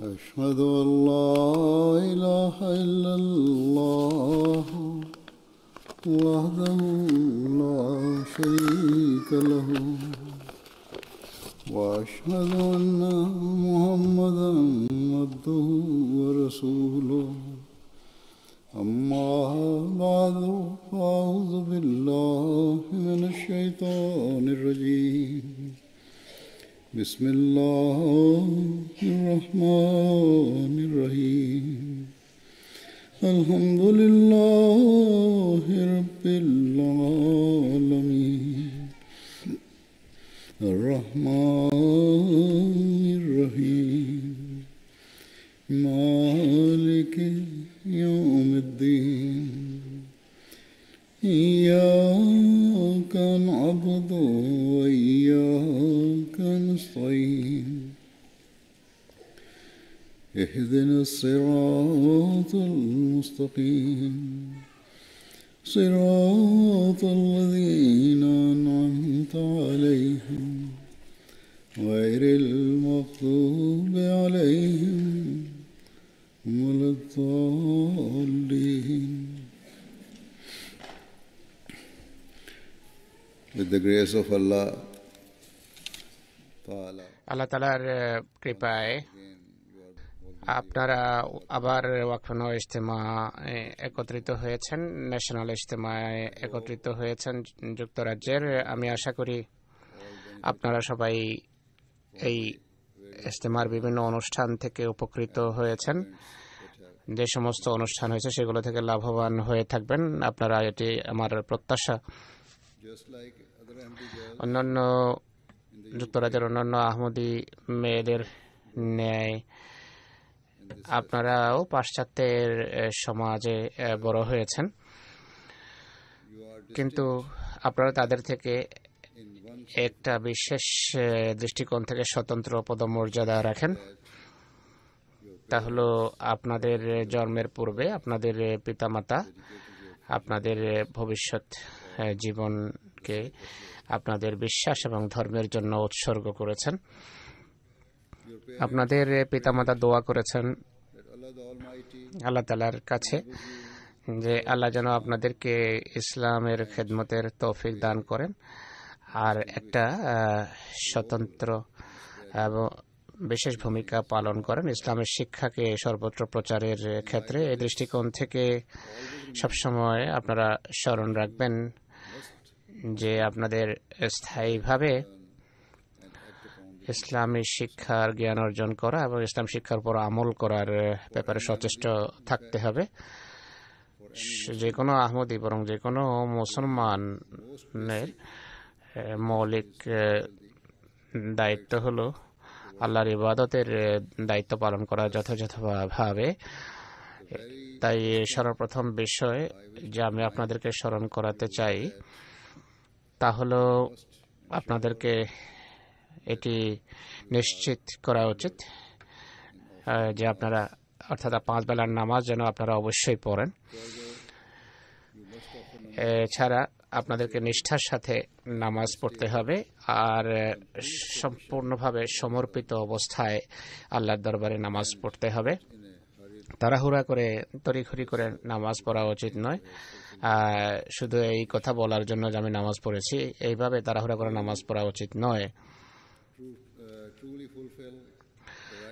أشهد أن لا إله إلا الله وحده لا شريك له وأشهد أن محمدا عبده ورسوله أما بعد فأعوذ بالله من الشيطان الرجيم بسم الله الرحمن الرحيم الحمد لله رب العالمين الرحمن الرحيم مالك يوم الدين إياك نعبد وإياك نستعين اهدنا الصراط المستقيم صراط الذين أنعمت عليهم غير المغضوب عليهم ولا الضالين. With the grace of Allah আল্লাহ তাআলার কৃপায় আপনারা আবার ওয়াকফ ইজতেমা একত্রিত হয়েছেন, ন্যাশনাল ইজতেমায় একত্রিত হয়েছেন যুক্তরাজ্যের। আমি আশা করি আপনারা সবাই এই ইজতেমার বিভিন্ন অনুষ্ঠান থেকে উপকৃত হয়েছেন। যে সমস্ত অনুষ্ঠান হয়েছে সেগুলো থেকে লাভবান হয়ে থাকবেন আপনারা, এটি আমার প্রত্যাশা। অন্যান্য যুক্তরাজ্যের অন্যান্য আহমদী মেয়েদের ন্যায় আপনারাও পাশ্চাত্যের সমাজে বড় হয়েছেন, কিন্তু আপনারা তাদের থেকে একটা বিশেষ দৃষ্টিকোণ থেকে স্বতন্ত্র পদমর্যাদা রাখেন। তা হলো আপনাদের জন্মের পূর্বে আপনাদের পিতামাতা আপনাদের ভবিষ্যৎ জীবনকে আপনাদের বিশ্বাস এবং ধর্মের জন্য উৎসর্গ করেছেন। আপনাদের পিতামাতা দোয়া করেছেন আল্লাহ তাআলার কাছে যে আল্লাহ যেন আপনাদেরকে ইসলামের খেদমতের তৌফিক দান করেন আর একটা স্বতন্ত্র এবং বিশেষ ভূমিকা পালন করেন ইসলামের শিক্ষাকে সর্বত্র প্রচারের ক্ষেত্রে। এই দৃষ্টিকোণ থেকে সবসময় আপনারা স্মরণ রাখবেন যে আপনাদের স্থায়ীভাবে ইসলামী শিক্ষার জ্ঞান অর্জন করা এবং ইসলাম শিক্ষার উপর আমল করার ব্যাপারে সচেষ্ট থাকতে হবে। যে কোনো আহমদী বরং যে কোনো মুসলমানের মৌলিক দায়িত্ব হলো আল্লাহর ইবাদতের দায়িত্ব পালন করা যথাযথভাবে। তাই সর্বপ্রথম বিষয় যে আমি আপনাদেরকে স্মরণ করাতে চাই তা হলো আপনাদেরকে এটি নিশ্চিত করা উচিত যে আপনারা অর্থাৎ 5 বেলার নামাজ যেন আপনারা অবশ্যই পড়েন। এছাড়া আপনাদেরকে নিষ্ঠার সাথে নামাজ পড়তে হবে আর সম্পূর্ণভাবে সমর্পিত অবস্থায় আল্লাহর দরবারে নামাজ পড়তে হবে। তাড়াহুড়া করে তড়িঘড়ি করে নামাজ পড়া উচিত নয়। শুধু এই কথা বলার জন্য যে আমি নামাজ পড়েছি এইভাবে তাড়াহুড়া করে নামাজ পড়া উচিত নয়।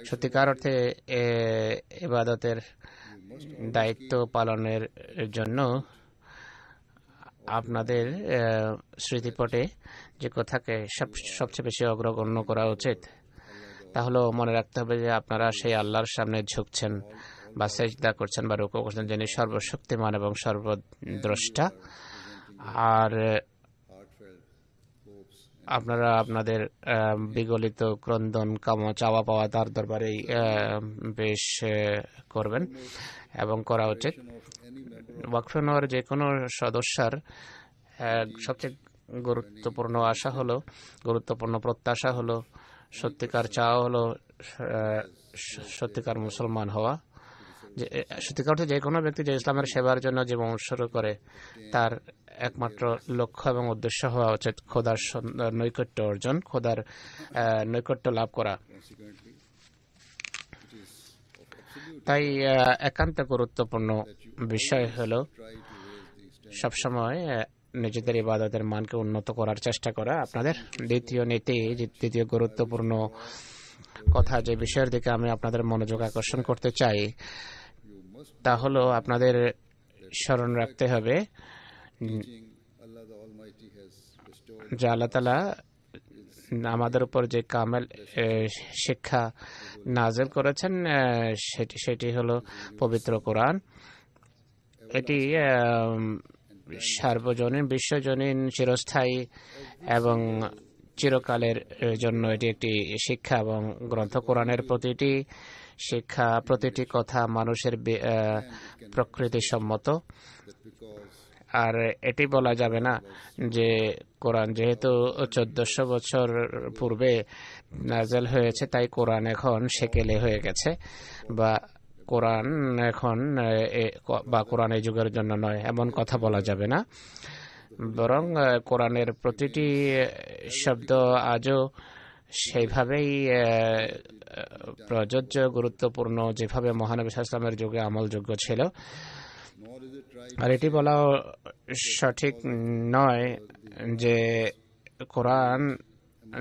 সত্যিকার অর্থে ইবাদতের দায়িত্ব পালনের জন্য আপনাদের স্মৃতিপটে যে কথাকে সবচেয়ে বেশি অগ্রগণ্য করা উচিত তা হলো মনে রাখতে হবে যে আপনারা সেই আল্লাহর সামনে ঝুঁকছেন বা সেজদা করছেন বা রুকু করছেন যিনি সর্বশক্তিমান এবং সর্বদ্রষ্টা। আর আপনারা আপনাদের বিগলিত ক্রন্দন চাওয়া পাওয়া তার দরবারেই পেশ করবেন এবং করা উচিত। ওয়াকফ নেওয়ার যে কোনো সদস্যার সবচেয়ে গুরুত্বপূর্ণ প্রত্যাশা হলো সত্যিকার চাওয়া হলো সত্যিকার মুসলমান হওয়া। সত্যিকার অর্থে যে কোনো ব্যক্তি যে ইসলামের সেবার জন্য জীবন উৎসর্গ করে তার একমাত্র লক্ষ্য এবং উদ্দেশ্য হওয়া উচিত খোদার নৈকট্য অর্জন, খোদার নৈকট্য লাভ করা। তাই একান্ত গুরুত্বপূর্ণ বিষয় হলো try to raise the standard. সবসময় নিজেদের ইবাদতের মানকে উন্নত করার চেষ্টা করা। আপনাদের দ্বিতীয় গুরুত্বপূর্ণ কথা যে বিষয়ের দিকে আমি আপনাদের মনোযোগ আকর্ষণ করতে চাই You must তা হলো আপনাদের স্মরণ রাখতে হবে teaching Allah the Almighty has bestowed যে আল্লাহ তাআলা আমাদের উপর যে কামেল শিক্ষা নাযিল করেছেন সেটি হলো পবিত্র কোরআন। এটি সার্বজনীন, বিশ্বজনীন, চিরস্থায়ী এবং চিরকালের জন্য এটি একটি শিক্ষা এবং গ্রন্থ। কোরআনের প্রতিটি শিক্ষা, প্রতিটি কথা মানুষের প্রকৃতিসম্মত। আর এটি বলা যাবে না যে কোরআন যেহেতু 1400 বছর পূর্বে নাযিল হয়েছে তাই কোরআন এখন সেকেলে হয়ে গেছে, বা কোরআন এখন বা কোরআন এই যুগের জন্য নয়, এমন কথা বলা যাবে না। বরং কোরআনের প্রতিটি শব্দ আজও সেইভাবেই প্রযোজ্য, গুরুত্বপূর্ণ, যেভাবে মহানবী সাল্লাল্লাহু আলাইহি ওয়াসাল্লামের যুগে আমলযোগ্য ছিল। আর এটি বলা সঠিক নয় যে কোরআন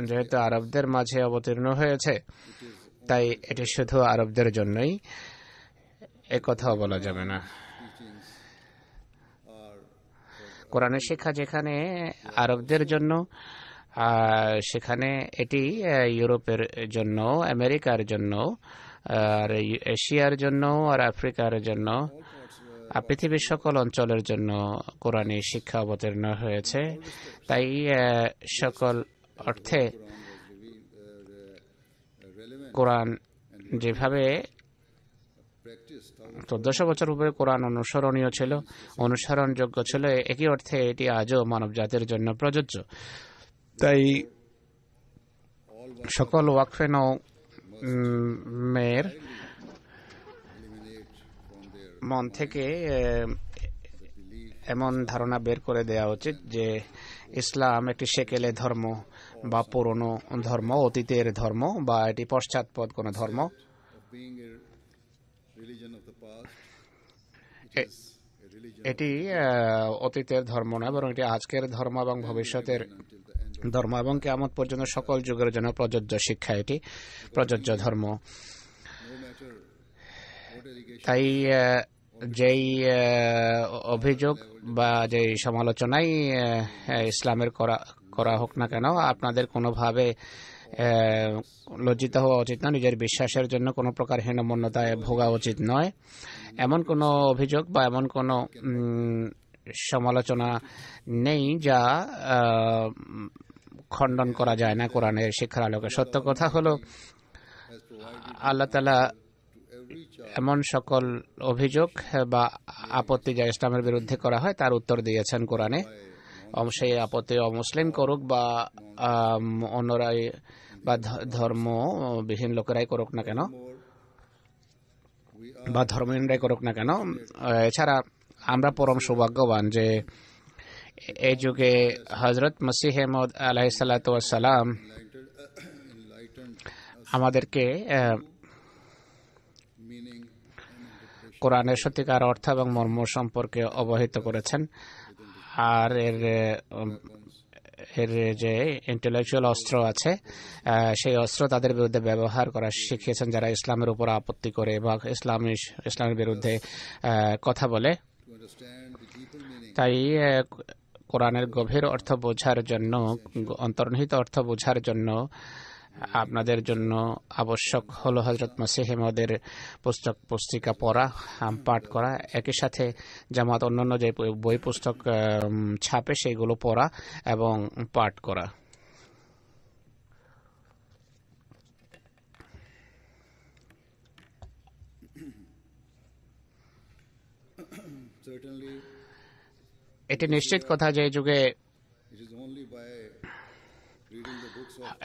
যেহেতু আরবদের মাঝে অবতীর্ণ হয়েছে তাই এটি শুধু আরবদের জন্যই, এ কথাও বলা যাবে না। কোরআনের শিক্ষা যেখানে আরবদের জন্য, সেখানে এটি ইউরোপের জন্য, আমেরিকার জন্য, আর এশিয়ার জন্য, আর আফ্রিকার জন্য, পৃথিবীর সকল অঞ্চলের জন্য কোরআনী শিক্ষা অবতীর্ণ হয়েছে। তাই সকল অর্থে কোরআন যেভাবে 1400 বছর পূর্বে কোরআন অনুসরণীয় ছিল, অনুসরণযোগ্য ছিল, একই অর্থে এটি আজও মানব জাতির জন্য প্রযোজ্য। তাই সকল ওয়াকফে মেয়ের মন থেকে এমন ধারণা বের করে দেওয়া উচিত যে ইসলাম একটি সেকেলে ধর্ম বা পুরনো ধর্ম, অতীতের ধর্ম, বা এটি পশ্চাৎপদ কোনো ধর্ম। এটি অতীতের ধর্ম নয়, বরং এটি আজকের ধর্ম এবং ভবিষ্যতের ধর্ম, এবং কিয়ামত পর্যন্ত সকল যুগের জন্য প্রযোজ্য শিক্ষা, এটি প্রযোজ্য ধর্ম। তাই যেই অভিযোগ বা যেই সমালোচনাই ইসলামের করা হোক না কেন, আপনাদের কোনোভাবে লজ্জিত হওয়া উচিত না, নিজের বিশ্বাসের জন্য কোনো প্রকার হীনমন্যতায় ভোগা উচিত নয়। এমন কোনো অভিযোগ বা এমন কোনো সমালোচনা নেই যা খণ্ডন করা যায় না কোরআনের শিক্ষার আলোকে। সত্য কথা হলো আল্লাহ তাআলা এমন সকল অভিযোগ বা আপত্তি যা ইসলামের বিরুদ্ধে করা হয় তার উত্তর দিয়েছেন কোরআনে। সেই আপত্তি অমুসলিম করুক বা অন্যরাই বা ধর্মবিহীন লোকেরাই করুক না কেন, বা ধর্মহীনরাই করুক না কেন। এছাড়া আমরা পরম সৌভাগ্যবান যে এই যুগে হযরত মসিহ মউদ আলাইহিস সালাতু ওয়াস সালাম আমাদেরকে কোরআনের সত্যিকার অর্থ এবং মর্ম সম্পর্কে অবহিত করেছেন। আর এর যে ইন্টেলেকচুয়াল অস্ত্র আছে সেই অস্ত্র তাদের বিরুদ্ধে ব্যবহার করা শিখিয়েছেন যারা ইসলামের উপর আপত্তি করে বা ইসলামের বিরুদ্ধে কথা বলে। তাই কোরআনের গভীর অর্থ বোঝার জন্য, অন্তর্নিহিত অর্থ বোঝার জন্য আপনাদের জন্য আবশ্যক হলো হযরত মসিহ মউদের পুস্তক পুস্তিকা পড়া, পাঠ করা, একই সাথে জামাত অন্যান্য যে বই পুস্তক ছাপে সেগুলো পড়া এবং পাঠ করা। এটি নিশ্চিত কথা যে যুগে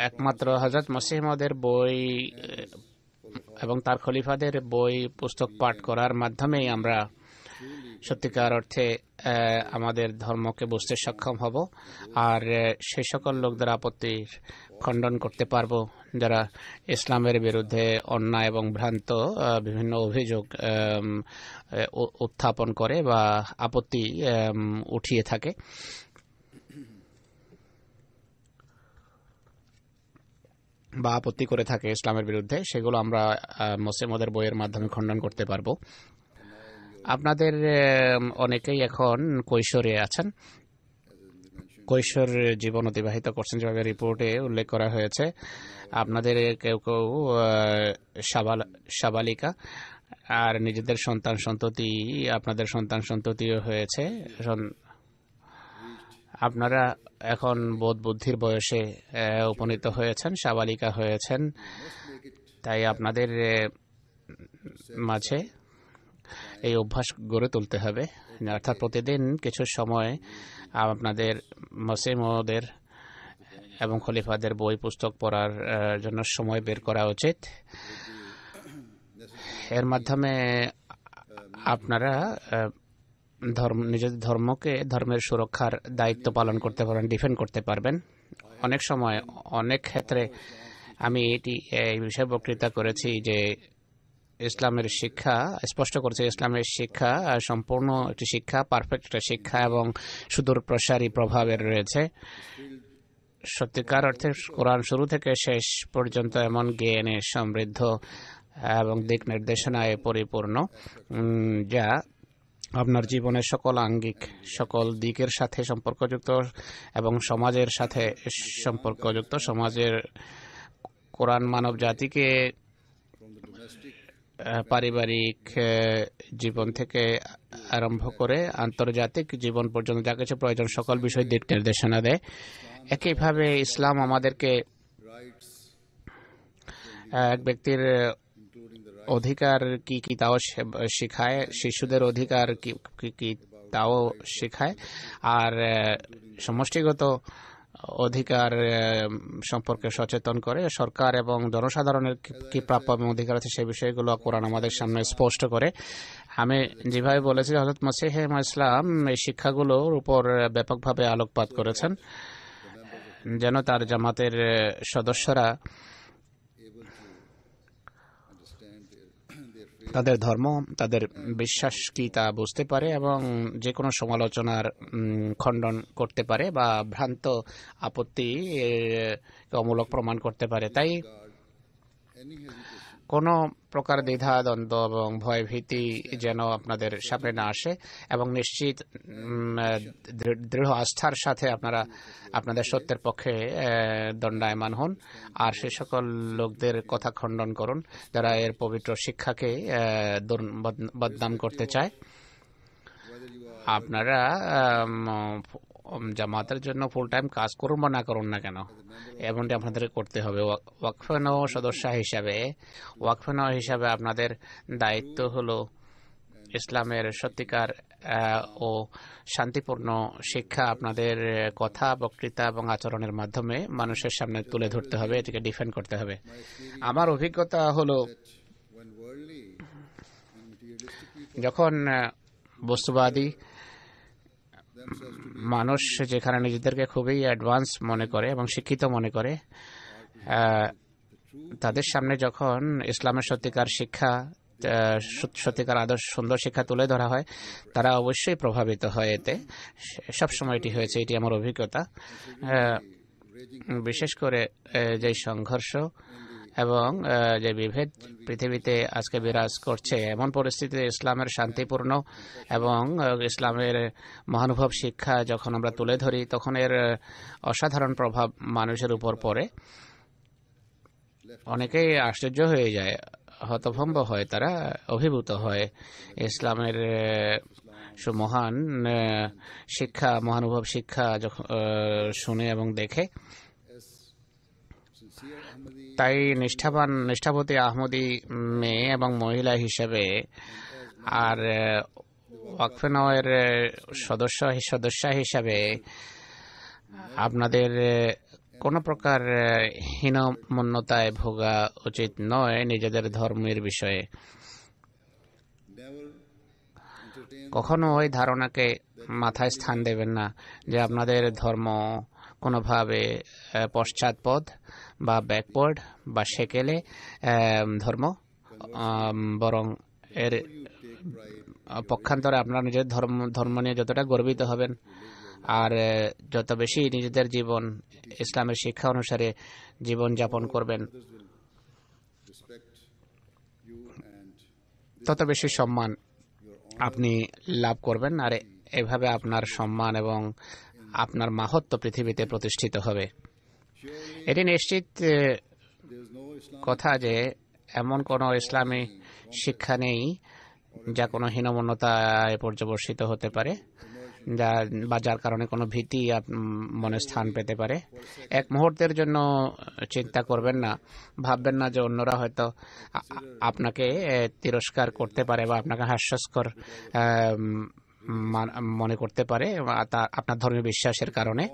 একমাত্র হযরত মসিহ মউদের বই এবং তার খলিফাদের বই পুস্তক পাঠ করার মাধ্যমেই আমরা সত্যিকার অর্থে আমাদের ধর্মকে বুঝতে সক্ষম হব আর সেই সকল লোকদের আপত্তি খণ্ডন করতে পারবো যারা ইসলামের বিরুদ্ধে অন্যায় এবং ভ্রান্ত বিভিন্ন অভিযোগ উত্থাপন করে বা আপত্তি উঠিয়ে থাকে। বা আপত্তি করে থাকে ইসলামের বিরুদ্ধে, সেগুলো আমরা মুসলিমদের বইয়ের মাধ্যমে খণ্ডন করতে পারবো। আপনাদের অনেকেই এখন কৈশোরে আছেন, কৈশোর জীবন অতিবাহিত করছেন, যেভাবে রিপোর্টে উল্লেখ করা হয়েছে। আপনাদের কেউ কেউ সাবালিকা, আর নিজেদের সন্তান সন্ততি, আপনাদের সন্তান সন্ততিও হয়েছে। আপনারা এখন বোধ বুদ্ধির বয়সে উপনীত হয়েছেন, সাবালিকা হয়েছেন। তাই আপনাদের মাঝে এই অভ্যাস গড়ে তুলতে হবে, অর্থাৎ প্রতিদিন কিছু সময় আপনাদের মুসলিমদের এবং খলিফাদের বই পুস্তক পড়ার জন্য সময় বের করা উচিত। এর মাধ্যমে আপনারা নিজেদের ধর্মের সুরক্ষার দায়িত্ব পালন করতে পারবেন, ডিফেন্ড করতে পারবেন। অনেক সময় অনেক ক্ষেত্রে আমি এই বিষয়ে বক্তৃতা করেছি যে ইসলামের শিক্ষা স্পষ্ট করেছে, ইসলামের শিক্ষা সম্পূর্ণ একটি শিক্ষা, পারফেক্ট একটা শিক্ষা এবং সুদূর প্রসারী প্রভাবের রয়েছে। সত্যিকার অর্থে কোরআন শুরু থেকে শেষ পর্যন্ত এমন জ্ঞানে সমৃদ্ধ এবং দিক নির্দেশনায় পরিপূর্ণ, যা আপনার জীবনের সকল আঙ্গিক, সকল দিকের সাথে সম্পর্কযুক্ত এবং সমাজের সাথে সম্পর্কযুক্ত। সমাজের কোরআন মানব জাতিকে পারিবারিক জীবন থেকে আরম্ভ করে আন্তর্জাতিক জীবন পর্যন্ত যা কিছু প্রয়োজন সকল বিষয় দিক নির্দেশনা দেয়। একইভাবে ইসলাম আমাদেরকে এক ব্যক্তির অধিকার কি কি তাও শেখায়, শিশুদের অধিকার কি কি তাও শেখায়, আর সমষ্টিগত অধিকার সম্পর্কে সচেতন করে। সরকার এবং জনসাধারণের কি প্রাপ্য এবং অধিকার আছে সেই বিষয়গুলো কোরআন আমাদের সামনে স্পষ্ট করে। আমি যেভাবে বলেছি, হযরত মসিহ ইসলাম এই শিক্ষাগুলোর উপর ব্যাপকভাবে আলোকপাত করেছেন, যেন তার জামাতের সদস্যরা তাদের ধর্ম, তাদের বিশ্বাস কি তা বুঝতে পারে এবং যে কোনো সমালোচনার খণ্ডন করতে পারে বা ভ্রান্ত আপত্তি অমূলক প্রমাণ করতে পারে। তাই কোনো প্রকার দ্বিধা দ্বন্দ্ব এবং ভয় ভীতি যেন আপনাদের সামনে না আসে এবং নিশ্চিত দৃঢ় আস্থার সাথে আপনারা আপনাদের সত্যের পক্ষে দণ্ডায়মান হন। আর সে সকল লোকদের কথা খণ্ডন করুন যারা এর পবিত্র শিক্ষাকে বদনাম করতে চায়। আপনারা জামাতের জন্য ফুল টাইম কাজ করুন বা না করুন না কেন, এমনটি আপনাদের করতে হবে। ওয়াকফেনো সদস্য হিসাবে আপনাদের দায়িত্ব হলো ইসলামের সত্যিকার ও শান্তিপূর্ণ শিক্ষা আপনাদের কথা, বক্তৃতা এবং আচরণের মাধ্যমে মানুষের সামনে তুলে ধরতে হবে, এটিকে ডিফেন্ড করতে হবে। আমার অভিজ্ঞতা হলো, যখন বস্তুবাদী মানুষ যেখানে নিজেদেরকে খুবই অ্যাডভান্স মনে করে এবং শিক্ষিত মনে করে, তাদের সামনে যখন ইসলামের সত্যিকার শিক্ষা, সত্যিকার আদর্শ, সুন্দর শিক্ষা তুলে ধরা হয়, তারা অবশ্যই প্রভাবিত হয়। এতে সবসময় এটি হয়েছে, এটি আমার অভিজ্ঞতা। বিশেষ করে যে সংঘর্ষ এবং যে বিভেদ পৃথিবীতে আজকে বিরাজ করছে, এমন পরিস্থিতিতে ইসলামের শান্তিপূর্ণ এবং ইসলামের মহানুভব শিক্ষা যখন আমরা তুলে ধরি, তখন এর অসাধারণ প্রভাব মানুষের উপর পড়ে। অনেকেই আশ্চর্য হয়ে যায়, হতভম্ব হয়, তারা অভিভূত হয় ইসলামের সুমহান শিক্ষা, মহানুভব শিক্ষা শুনে এবং দেখে। তাই নিষ্ঠাবতী আহমদী মেয়ে এবং মহিলা হিসেবে আর ওয়াকফেনয়ের সদস্য হিসাবে আপনাদের কোনো প্রকার হীনমন্যতায় ভোগা উচিত নয় নিজেদের ধর্মের বিষয়ে। কখনো ওই ধারণাকে মাথায় স্থান দেবেন না যে আপনাদের ধর্ম কোনোভাবে পশ্চাৎপদ বা ব্যাকওয়ার্ড বা সেকেলে ধর্ম, বরং এর পক্ষান্তরে আপনারা নিজের ধর্ম নিয়ে যতটা গর্বিত হবেন আর যত বেশি নিজেদের জীবন ইসলামের শিক্ষা অনুসারে জীবন যাপন করবেন, তত বেশি সম্মান আপনি লাভ করবেন। আর এভাবে আপনার সম্মান এবং আপনার মাহাত্ম্য পৃথিবীতে প্রতিষ্ঠিত হবে। এটি নিশ্চিত কথা যে এমন কোনো ইসলামী শিক্ষা নেই যা কোনো হীনমন্যতায় পর্যবসিত হতে পারে, যার কারণে কোনো ভীতি মনে স্থান পেতে পারে। এক মুহূর্তের জন্য চিন্তা করবেন না, ভাববেন না যে অন্যরা হয়তো আপনাকে তিরস্কার করতে পারে বা আপনাকে হাস্যস্কর মনে করতে পারে আপনার ধর্মীয় বিশ্বাসের কারণে।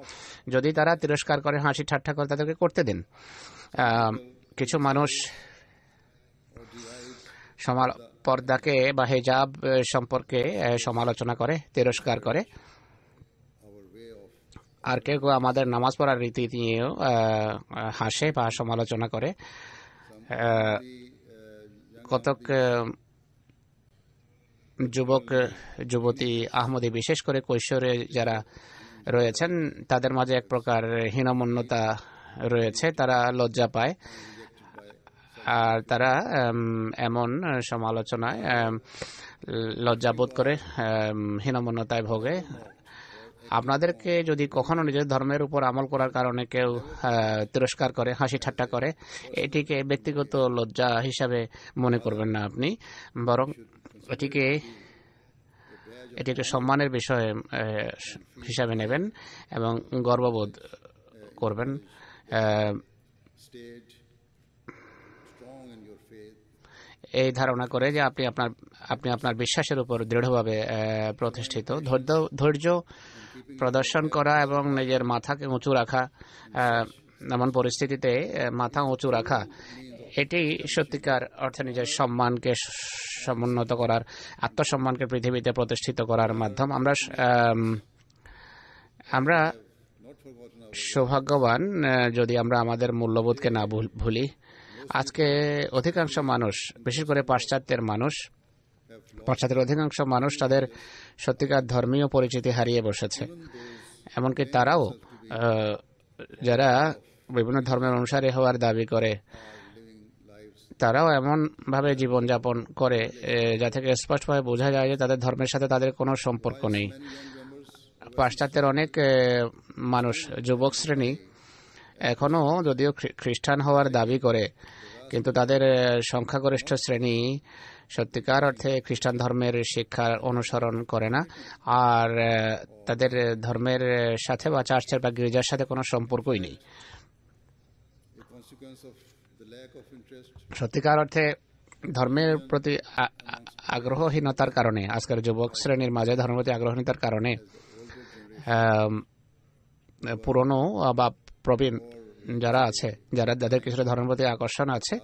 যদি তারা তিরস্কার করে, হাসি ঠাট্টা করে, তাদেরকে করতে দিন। কিছু মানুষ পর্দাকে বা হিজাব সম্পর্কে সমালোচনা করে, তিরস্কার করে, আর কেউ আমাদের নামাজ পড়ার রীতি নিয়েও হাসে বা সমালোচনা করে। কতক যুবক যুবতী আহমদী, বিশেষ করে কৈশোরে যারা রয়েছেন, তাদের মাঝে এক প্রকার হীনমন্যতা রয়েছে, তারা লজ্জা পায় আর তারা এমন সমালোচনায় লজ্জাবোধ করে, হীনমন্যতায় ভোগে। আপনাদেরকে যদি কখনো নিজের ধর্মের উপর আমল করার কারণে কেউ তিরস্কার করে, হাসি ঠাট্টা করে, এটিকে ব্যক্তিগত লজ্জা হিসাবে মনে করবেন না আপনি, বরং এটিকে সম্মানের বিষয় হিসাবে নেবেন এবং গর্ববোধ করবেন। এই ধারণা করে যে আপনি আপনার বিশ্বাসের উপর দৃঢ়ভাবে প্রতিষ্ঠিত। ধৈর্য প্রদর্শন করা এবং নিজের মাথাকে উঁচু রাখা, এমন পরিস্থিতিতে মাথা উঁচু রাখা, এটি সত্যিকার অর্থে নিজের সম্মানকে সমুন্নত করার, আত্মসম্মানকে পৃথিবীতে প্রতিষ্ঠিত করার মাধ্যম। আমরা সৌভাগ্যবান যদি আমরা আমাদের মূল্যবোধকে না ভুলি। আজকে অধিকাংশ মানুষ, বিশেষ করে পাশ্চাত্যের অধিকাংশ মানুষ তাদের সত্যিকার ধর্মীয় পরিচিতি হারিয়ে বসেছে। এমনকি তারাও, যারা বিভিন্ন ধর্মের অনুসারী হওয়ার দাবি করে, তারাও এমনভাবে জীবনযাপন করে যা থেকে স্পষ্টভাবে বোঝা যায় যে তাদের ধর্মের সাথে তাদের কোনো সম্পর্ক নেই। পাশ্চাত্যের অনেক মানুষ, যুবক শ্রেণী, এখনো যদিও খ্রিস্টান হওয়ার দাবি করে, কিন্তু তাদের সংখ্যাগরিষ্ঠ শ্রেণী সত্যিকার অর্থে খ্রিস্টান ধর্মের শিক্ষার অনুসরণ করে না, আর তাদের ধর্মের সাথে বা চার্চের বা গির্জার সাথে কোনো সম্পর্কই নেই। সত্যিকার অর্থে ধর্মের প্রতি আগ্রহহীনতার কারণে, আজকের যুবক শ্রেণীর মাঝে ধর্মের প্রতি আগ্রহহীনতার কারণে পুরনো বা প্রবীণ যারা আছে, যাদের কিছুটা ধর্মের প্রতি আকর্ষণ আছে,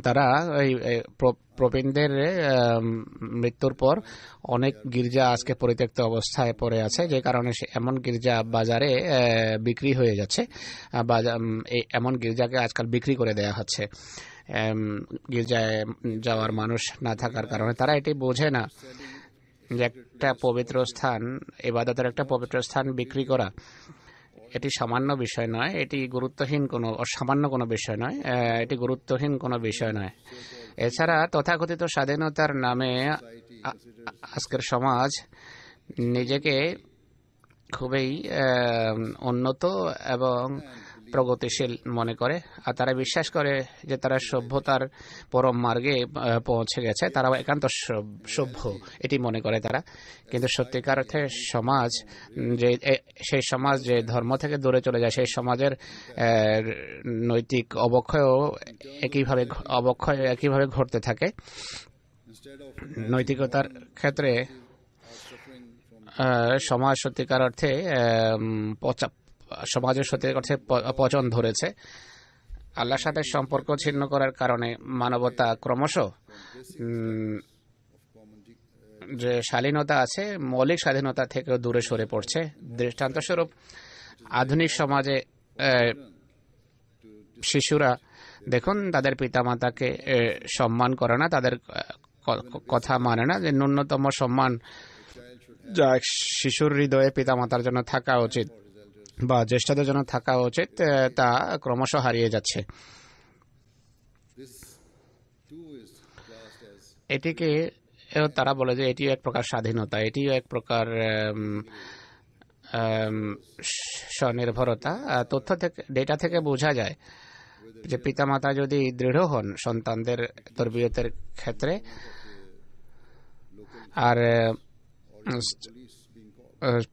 তারা এই প্রবীণদের মৃত্যুর পর অনেক গির্জা আজকে পরিত্যক্ত অবস্থায় পড়ে আছে, যে কারণে এমন গির্জা বাজারে বিক্রি হয়ে যাচ্ছে। এমন গির্জাকে আজকাল বিক্রি করে দেয়া হচ্ছে গির্জায় যাওয়ার মানুষ না থাকার কারণে। তারা এটি বোঝে না যে একটা পবিত্র স্থান, ইবাদতের একটা পবিত্র স্থান বিক্রি করা এটি সামান্য বিষয় নয়, এটি সামান্য কোনো বিষয় নয়, এটি গুরুত্বহীন কোনো বিষয় নয়। এছাড়া তথাকথিত স্বাধীনতার নামে আজকের সমাজ নিজেকে খুবই উন্নত এবং প্রগতিশীল মনে করে, আর তারা বিশ্বাস করে যে তারা সভ্যতার পরম মার্গে পৌঁছে গেছে, তারা একান্ত সভ্য এটি মনে করে তারা। কিন্তু সত্যিকার অর্থে সেই সমাজ যে ধর্ম থেকে দূরে চলে যায়, সেই সমাজের নৈতিক অবক্ষয়ও একইভাবে ঘটতে থাকে। নৈতিকতার ক্ষেত্রে সমাজ সত্যিকার অর্থে সমাজের সত্যিকার অর্থে পচন ধরেছে। আল্লাহর সাথে সম্পর্ক ছিন্ন করার কারণে মানবতা ক্রমশ যে শালীনতা আছে মৌলিক স্বাধীনতা থেকেও দূরে সরে পড়ছে। দৃষ্টান্তস্বরূপ আধুনিক সমাজে শিশুরা দেখুন তাদের পিতামাতাকে সম্মান করে না, তাদের কথা মানে না। যে ন্যূনতম সম্মান যা শিশুর হৃদয়ে পিতামাতার জন্য থাকা উচিত বা জ্যেষ্ঠদের জন্য থাকা উচিত তা ক্রমশ হারিয়ে যাচ্ছে। এটিকে তারা বলে যে এটিও এক প্রকার স্বাধীনতা, এটিও এক প্রকার স্বনির্ভরতা। তথ্য থেকে ডেটা থেকে বোঝা যায় যে পিতামাতা যদি দৃঢ় হন সন্তানদের তরবিয়তের ক্ষেত্রে আর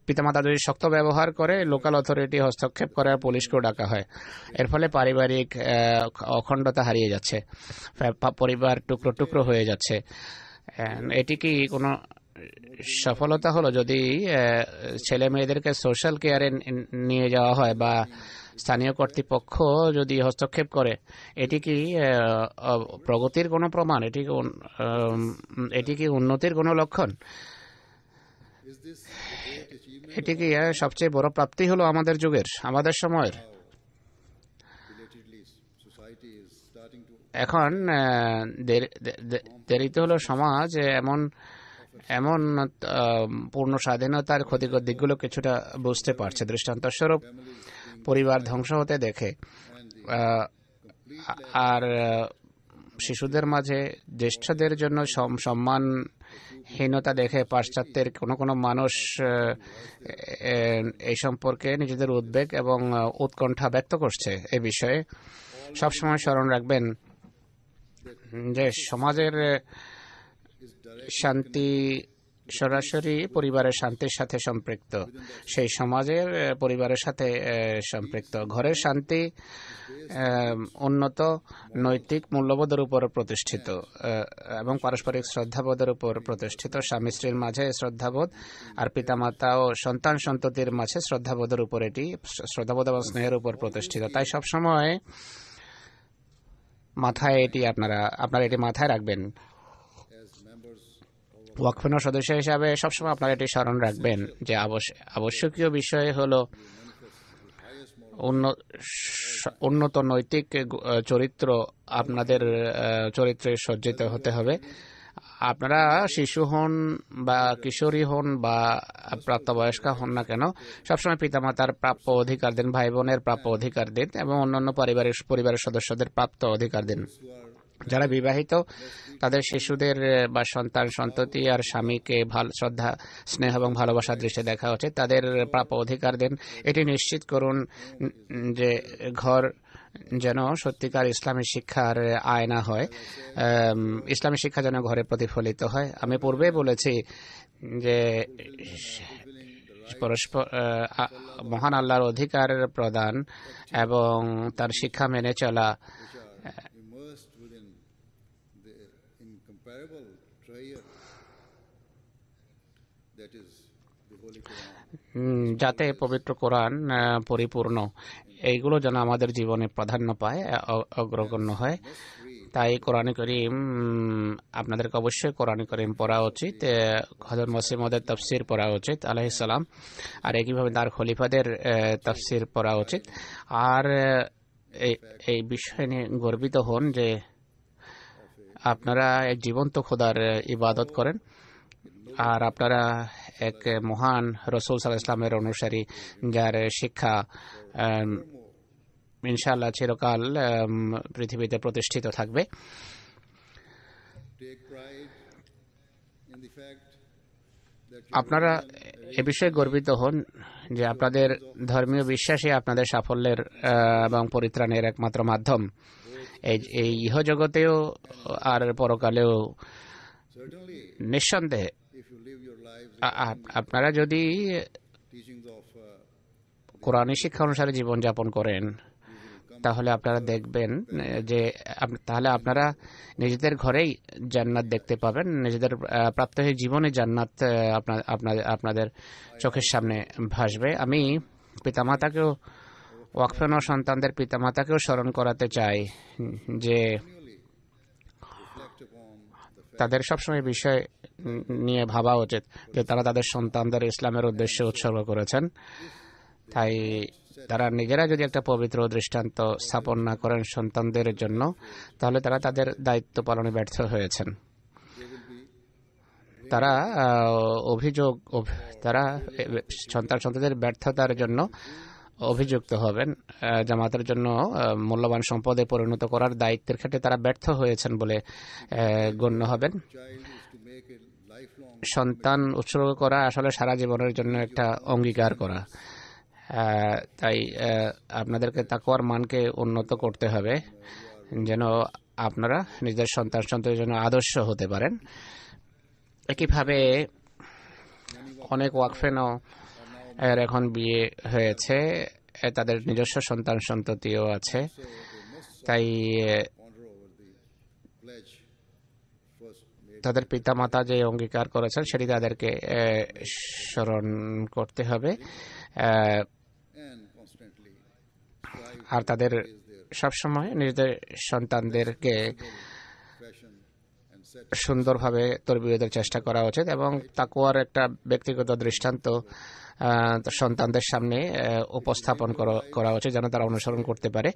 পিতামাতা যদি শক্ত ব্যবহার করে লোকাল অথরিটি হস্তক্ষেপ করে পুলিশকেও ডাকা হয়, এর ফলে পারিবারিক অখণ্ডতা হারিয়ে যাচ্ছে, পরিবার টুকরো টুকরো হয়ে যাচ্ছে। এটি কি কোনো সফলতা হলো যদি ছেলে মেয়েদেরকে সোশ্যাল কেয়ারে নিয়ে যাওয়া হয় বা স্থানীয় কর্তৃপক্ষ যদি হস্তক্ষেপ করে? এটি কি প্রগতির কোনো প্রমাণ? এটি কি উন্নতির কোনো লক্ষণ? এটি কি সবচেয়ে বড় প্রাপ্তি হলো আমাদের যুগের, আমাদের সময়ের? এখন দেরিতে হলো সমাজ এমন পূর্ণ স্বাধীনতার ক্ষতিকর দিকগুলো কিছুটা বুঝতে পারছে। দৃষ্টান্তস্বরূপ পরিবার ধ্বংস হতে দেখে আর শিশুদের মাঝে জ্যেষ্ঠদের জন্য সম্মানহীনতা দেখে পাশ্চাত্যের কোনো মানুষ এই সম্পর্কে নিজেদের উদ্বেগ এবং উৎকণ্ঠা ব্যক্ত করছে। এ বিষয়ে সবসময় স্মরণ রাখবেন যে সমাজের শান্তি সরাসরি পরিবারের শান্তির সাথে সম্পৃক্ত, সেই সমাজের পরিবারের সাথে সম্পৃক্ত। ঘরের শান্তি উন্নত নৈতিক মূল্যবোধের উপর প্রতিষ্ঠিত এবং পারস্পরিক শ্রদ্ধাবোধের উপর প্রতিষ্ঠিত। স্বামী স্ত্রীর মাঝে শ্রদ্ধাবোধ আর পিতামাতা ও সন্তান সন্ততির মাঝে শ্রদ্ধাবোধের উপর, এটি শ্রদ্ধাবোধ এবং স্নেহের উপর প্রতিষ্ঠিত। তাই সবসময় মাথায় আপনারা এটি মাথায় রাখবেন। ওয়াকফের সদস্য হিসাবে সবসময় আপনারা এটি স্মরণ রাখবেন যে আবশ্যকীয় বিষয় হল উন্নত নৈতিক চরিত্র আপনাদের চরিত্রে সজ্জিত হতে হবে। আপনারা শিশু হন বা কিশোরী হন বা প্রাপ্তবয়স্কা হন না কেন, সবসময় পিতামাতার প্রাপ্য অধিকার দিন, ভাই বোনের প্রাপ্য অধিকার দিন এবং অন্যান্য পরিবারের সদস্যদের প্রাপ্ত অধিকার দিন। যারা বিবাহিত তাদের শিশুদের বা সন্তান সন্ততি আর স্বামীকে শ্রদ্ধা স্নেহ এবং ভালোবাসার দৃষ্টি দেখা উচিত, তাদের প্রাপ্য অধিকার দিন। এটি নিশ্চিত করুন যে ঘর যেন সত্যিকার ইসলামী শিক্ষার আয়না হয়, ইসলামী শিক্ষা যেন ঘরে প্রতিফলিত হয়। আমি পূর্বে বলেছি যে পরস্পর মহান আল্লাহর অধিকার প্রদান এবং তার শিক্ষা মেনে চলা যাতে পবিত্র কোরআন পরিপূর্ণ, এইগুলো যেন আমাদের জীবনে প্রাধান্য পায়, অগ্রগণ্য হয়। তাই কোরআন করিম আপনাদেরকে অবশ্যই কোরআন করিম পড়া উচিত। হযরত মসিহ মওউদের তাফসীর পড়া উচিত আলাইহিস সালাম, আর একইভাবে তার খলিফাদের তাফসীর পড়া উচিত। আর এই বিষয় নিয়ে গর্বিত হন যে আপনারা এক জীবন্ত খোদার ইবাদত করেন আর আপনারা এক মহান রাসূল সাল্লাল্লাহু আলাইহি ওয়াসাল্লামের অনুসারী, যার শিক্ষা ইনশাআল্লাহ চিরকাল পৃথিবীতে প্রতিষ্ঠিত থাকবে। আপনারা এ বিষয়ে গর্বিত হন যে আপনাদের ধর্মীয় বিশ্বাসই আপনাদের সাফল্যের এবং পরিত্রাণের একমাত্র মাধ্যম, এই ইহজগতেও আর পরকালেও। নিঃসন্দেহে আপনারা যদি কোরআনী শিক্ষা অনুসারে জীবনযাপন করেন তাহলে আপনারা দেখবেন যে আপনারা নিজেদের ঘরেই জান্নাত দেখতে পাবেন, নিজেদের প্রাত্যহিক জীবনে জান্নাত আপনাদের চোখের সামনে ভাসবে। আমি পিতামাতাকেও ওয়াকফেন সন্তানদের পিতামাতাকেও স্মরণ করাতে চাই যে তাদের সবসময় বিষয় নিয়ে ভাবা উচিত যে তারা তাদের সন্তানদের ইসলামের উদ্দেশ্যে উৎসর্গ করেছেন। তাই তারা নিজেরা যদি একটা পবিত্র দৃষ্টান্ত স্থাপন না করেন সন্তানদের জন্য, তাহলে তারা তাদের দায়িত্ব পালনে ব্যর্থ হয়েছেন। তারা তারা সন্তানদের ব্যর্থতার জন্য অভিযুক্ত হবেন। জামাতের জন্য মূল্যবান সম্পদে পরিণত করার দায়িত্বের ক্ষেত্রে তারা ব্যর্থ হয়েছেন বলে গণ্য হবেন। সন্তান উৎসর্গ করা আসলে সারা জীবনের জন্য একটা অঙ্গীকার করা। তাই আপনাদেরকে তাকওয়ার মানকে উন্নত করতে হবে যেন আপনারা নিজের সন্তানদের জন্য আদর্শ হতে পারেন। একইভাবে অনেক ওয়াকফেনও এর এখন বিয়ে হয়েছে, তাদের নিজস্ব সন্তান সন্ততিও আছে। তাই তাদের পিতামাতা যে অঙ্গীকার করেছেন সেটি তাদেরকে স্মরণ করতে হবে, আর তাদের সবসময় নিজেদের সন্তানদেরকে সুন্দরভাবে তরবিয়তের চেষ্টা করা উচিত এবং তাকওয়ার একটা ব্যক্তিগত দৃষ্টান্ত সন্তানদের সামনে উপস্থাপন করা উচিত যেন তারা অনুসরণ করতে পারে।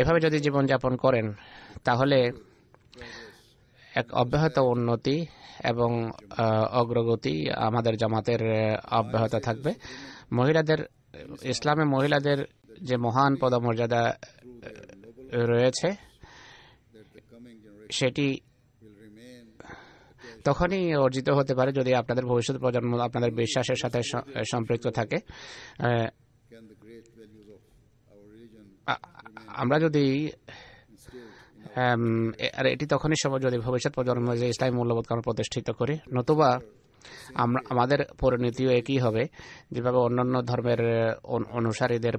এভাবে যদি জীবনযাপন করেন তাহলে এক অব্যাহত উন্নতি এবং অগ্রগতি আমাদের জামাতের অব্যাহত থাকবে। ইসলামে মহিলাদের যে মহান পদমর্যাদা রয়েছে সেটি তখনই অর্জিত হতে পারে যদি আপনাদের ভবিষ্যৎ প্রজন্ম আপনাদের বিশ্বাসের সাথে সম্পৃক্ত থাকে। আমরা যদি আর এটি তখনই সম্ভব যদি ভবিষ্যৎ প্রজন্ম যে ইসলামী মূল্যবোধকে আমরা প্রতিষ্ঠিত করি, নতুবা আমাদের পরিণতিও একই হবে যেভাবে অন্যান্য ধর্মের অনুসারীদের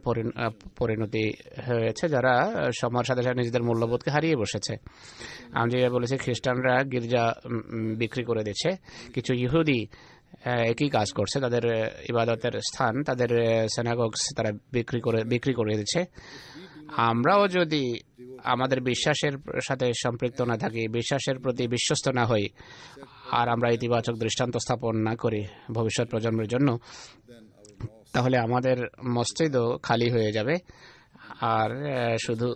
পরিণতি হয়েছে, যারা সময়ের সাথে সাথে নিজেদের মূল্যবোধকে হারিয়ে বসেছে। আমি যেভাবে বলেছি খ্রিস্টানরা গির্জা বিক্রি করে দিচ্ছে, কিছু ইহুদি একই কাজ করছে, তাদের ইবাদতের স্থান, তাদের সিনাগগস তারা বিক্রি করে দিচ্ছে। আমরাও যদি আমাদের বিশ্বাসের সাথে সম্পৃক্ত না থাকি, বিশ্বাসের প্রতি বিশ্বস্ত না হই, আর আমরা ইতিবাচক দৃষ্টান্ত স্থাপন না করি ভবিষ্যৎ প্রজন্মের জন্য, তাহলে আমাদের মসজিদও খালি হয়ে যাবে আর শুধু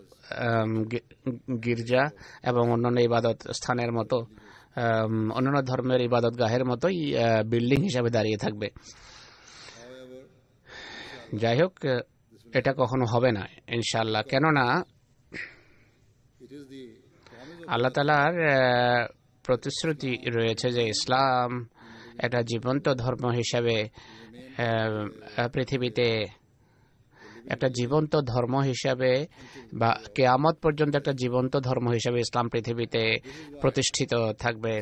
গির্জা এবং অন্যান্য ইবাদত স্থানের মতো অন্যান্য ধর্মের ইবাদতগাহের মতোই বিল্ডিং হিসাবে দাঁড়িয়ে থাকবে। যাই হোক, এটা কখনো হবে না ইনশাআল্লাহ, কেননা আল্লাহ তাআলার প্রতিশ্রুতি রয়েছে যে ইসলাম একটা জীবন্ত ধর্ম হিসাবে পৃথিবীতে একটা জীবন্ত ধর্ম হিসাবে বা কিয়ামত পর্যন্ত একটা জীবন্ত ধর্ম হিসাবে ইসলাম পৃথিবীতে প্রতিষ্ঠিত থাকবে।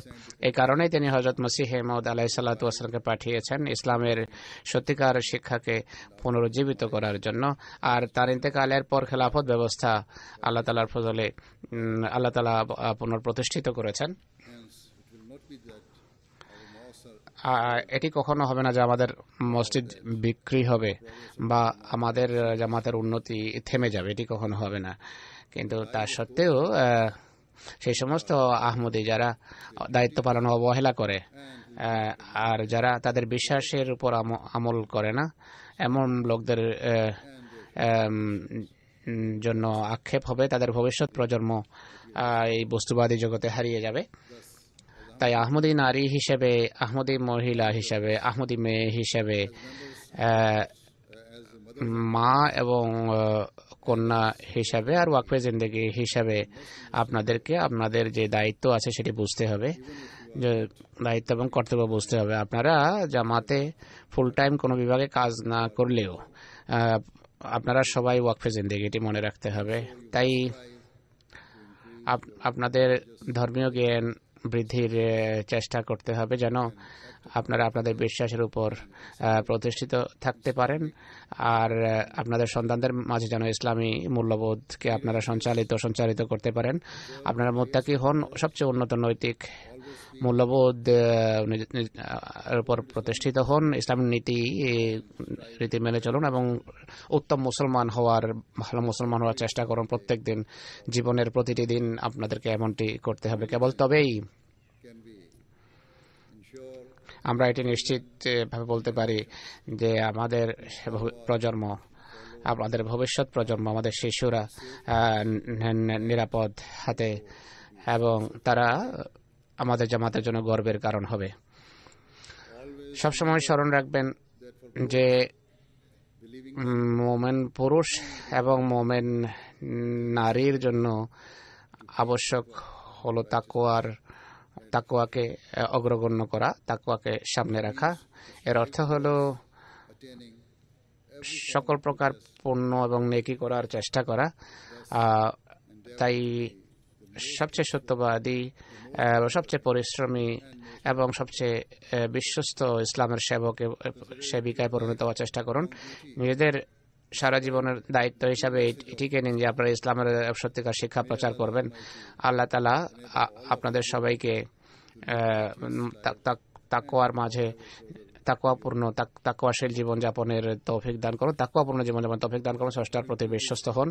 এই কারণেই তিনি হযরত মসিহ মাউদ আলাইহিস সালাতু ওয়াস সালামকে পাঠিয়েছেন ইসলামের সত্যিকার শিক্ষাকে পুনরুজ্জীবিত করার জন্য। আর তার ইন্তেকালের পর খেলাফত ব্যবস্থা আল্লাহ তাআলার ফজলে আল্লাহ তাআলা পুনঃপ্রতিষ্ঠিত করেছেন। এটি কখনো হবে না যে আমাদের মসজিদ বিক্রি হবে বা আমাদের জামাতের উন্নতি থেমে যাবে, এটি কখনো হবে না। কিন্তু তা সত্ত্বেও সেই সমস্ত আহমদি যারা দায়িত্ব পালন অবহেলা করে আর যারা তাদের বিশ্বাসের উপর আমল করে না, এমন লোকদের জন্য আক্ষেপ হবে, তাদের ভবিষ্যৎ প্রজন্ম এই বস্তুবাদী জগতে হারিয়ে যাবে। তাই আহমদি নারী হিসেবে, আহমদি মহিলা হিসেবে, আহমদি মেয়ে হিসেবে, মা এবং কন্যা হিসাবে আর ওয়াকফে জিন্দেগি হিসাবে আপনাদেরকে আপনাদের যে দায়িত্ব আছে সেটি বুঝতে হবে, যে দায়িত্ব এবং কর্তব্য বুঝতে হবে। আপনারা জামাতে ফুল টাইম কোনো বিভাগে কাজ না করলেও আপনারা সবাই ওয়াকফে জিন্দেগি, এটি মনে রাখতে হবে। তাই আপনাদের ধর্মীয় জ্ঞান বৃদ্ধির চেষ্টা করতে হবে যেন আপনারা আপনাদের বিশ্বাসের উপর প্রতিষ্ঠিত থাকতে পারেন আর আপনাদের সন্তানদের মাঝে যেন ইসলামী মূল্যবোধকে আপনারা সঞ্চালিত করতে পারেন। আপনারা মুত্তাকি হন, সবচেয়ে উন্নত নৈতিক মূল্যবোধ উপর প্রতিষ্ঠিত হন, ইসলামের রীতি মেনে চলুন এবং উত্তম মুসলমান হওয়ার, ভালো মুসলমান হওয়ার চেষ্টা করুন। প্রত্যেক দিন, জীবনের প্রতিটি দিন আপনাদেরকে এমনটি করতে হবে। কেবল তবেই ensure আমরা এটি নিশ্চিত ভাবে বলতে পারি যে আমাদের প্রজন্ম, আমাদের ভবিষ্যৎ প্রজন্ম, আমাদের শিশুরা নিরাপদ হাতে, এবং তারা আমাদের জামাতের জন্য গর্বের কারণ হবে। always সবসময় স্মরণ রাখবেন that for যে believing মোমেন পুরুষ এবং মোমেন নারীর জন্য আবশ্যক হলো তাকওয়াকে অগ্রগণ্য করা, তাকওয়াকে সামনে রাখা। এর অর্থ হলো attaining সকল প্রকার পুণ্য এবং নেকি করার চেষ্টা করা। তাই সবচেয়ে সত্যবাদী, সবচেয়ে পরিশ্রমী এবং সবচেয়ে বিশ্বস্ত ইসলামের সেবিকায় পরিণত হওয়ার চেষ্টা করুন। নিজেদের সারা জীবনের দায়িত্ব হিসাবে এটিকে নিন যে আপনারা ইসলামের সত্যিকার শিক্ষা প্রচার করবেন। আল্লাহ তাআলা আপনাদের সবাইকে তাকওয়ার মাঝে তাকওয়াশীল জীবনযাপনের তৌফিক দান করুন, তাকওয়াপূর্ণ জীবনযাপন তৌফিক দান করুন। স্রষ্টার প্রতি বিশ্বস্ত হন,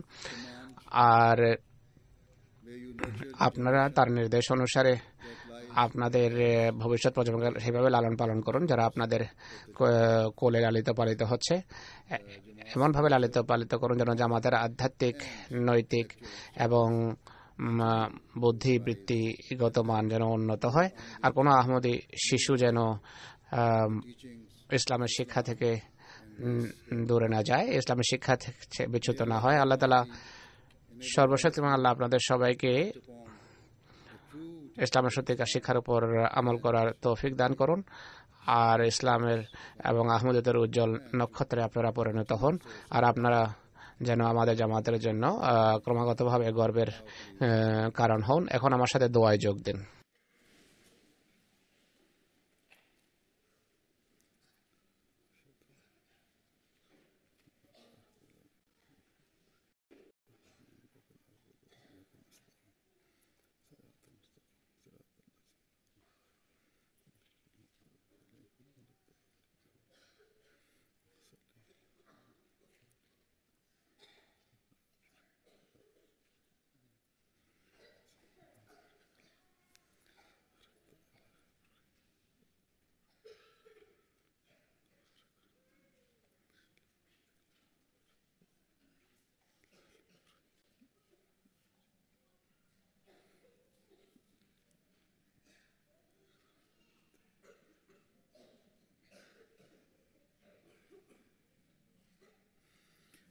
আর আপনারা তার নির্দেশ অনুসারে আপনাদের ভবিষ্যৎ প্রজন্মকে সেভাবে লালন পালন করুন যারা আপনাদের কোলে লালিত পালিত হচ্ছে। এমনভাবে লালিত পালিত করুন যেন জামাতের আধ্যাত্মিক, নৈতিক এবং বুদ্ধিবৃত্তিগত মান যেন উন্নত হয়, আর কোনো আহমদী শিশু যেন ইসলামের শিক্ষা থেকে দূরে না যায়, ইসলামের শিক্ষা থেকে বিচ্যুত না হয়। আল্লাহ তাআলা সর্বশক্তিমান আল্লাহ আপনাদের সবাইকে ইসলামের সত্যিকার শিক্ষার উপর আমল করার তৌফিক দান করুন, আর ইসলামের এবং আহমদের উজ্জ্বল নক্ষত্রে আপনারা পরিণত হন, আর আপনারা যেন আমাদের জামাতের জন্য ক্রমাগতভাবে গর্বের কারণ হন। এখন আমার সাথে দোয়ায় যোগ দিন।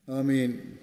Ameen.